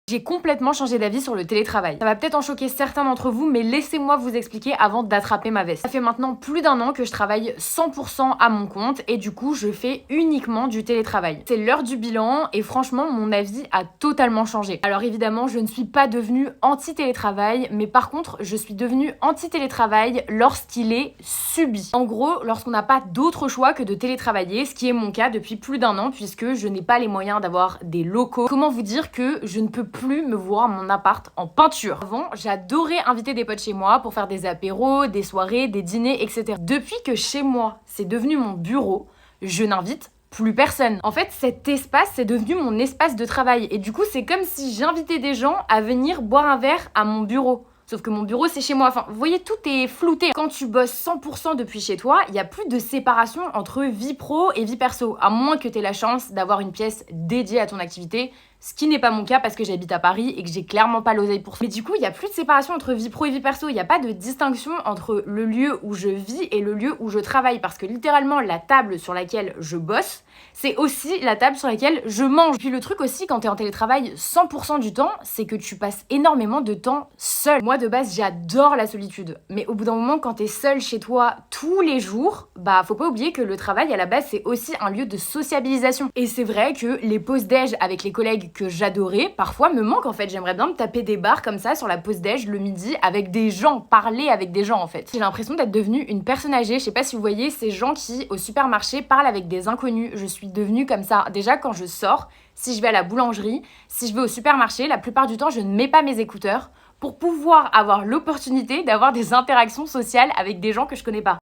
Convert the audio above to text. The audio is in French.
J'ai complètement changé d'avis sur le télétravail. Ça va peut-être en choquer certains d'entre vous, mais laissez-moi vous expliquer avant d'attraper ma veste. Ça fait maintenant plus d'un an que je travaille 100% à mon compte et du coup, je fais uniquement du télétravail. C'est l'heure du bilan et franchement, mon avis a totalement changé. Alors évidemment, je ne suis pas devenue anti-télétravail, mais par contre, je suis devenue anti-télétravail lorsqu'il est subi. En gros, lorsqu'on n'a pas d'autre choix que de télétravailler, ce qui est mon cas depuis plus d'un an puisque je n'ai pas les moyens d'avoir des locaux. Comment vous dire que je ne peux plus me voir mon appart en peinture. Avant, j'adorais inviter des potes chez moi pour faire des apéros, des soirées, des dîners, etc. Depuis que chez moi, c'est devenu mon bureau, je n'invite plus personne. En fait, cet espace, c'est devenu mon espace de travail. Et du coup, c'est comme si j'invitais des gens à venir boire un verre à mon bureau. Sauf que mon bureau, c'est chez moi. Enfin, vous voyez, tout est flouté. Quand tu bosses 100% depuis chez toi, il n'y a plus de séparation entre vie pro et vie perso. À moins que tu aies la chance d'avoir une pièce dédiée à ton activité, ce qui n'est pas mon cas parce que j'habite à Paris et que j'ai clairement pas l'oseille pour ça. Mais du coup, il n'y a plus de séparation entre vie pro et vie perso. Il n'y a pas de distinction entre le lieu où je vis et le lieu où je travaille. Parce que littéralement, la table sur laquelle je bosse, c'est aussi la table sur laquelle je mange. Puis le truc aussi, quand t'es en télétravail 100% du temps, c'est que tu passes énormément de temps seul. Moi, de base, j'adore la solitude. Mais au bout d'un moment, quand t'es seul chez toi tous les jours, bah, faut pas oublier que le travail, à la base, c'est aussi un lieu de sociabilisation. Et c'est vrai que les pauses déj avec les collègues que j'adorais, parfois me manquent en fait. J'aimerais bien me taper des barres comme ça sur la pause déj le midi avec des gens, parler avec des gens en fait. J'ai l'impression d'être devenue une personne âgée. Je sais pas si vous voyez ces gens qui, au supermarché, parlent avec des inconnus. Je suis devenue comme ça. Déjà, quand je sors, si je vais à la boulangerie, si je vais au supermarché, la plupart du temps, je ne mets pas mes écouteurs pour pouvoir avoir l'opportunité d'avoir des interactions sociales avec des gens que je connais pas.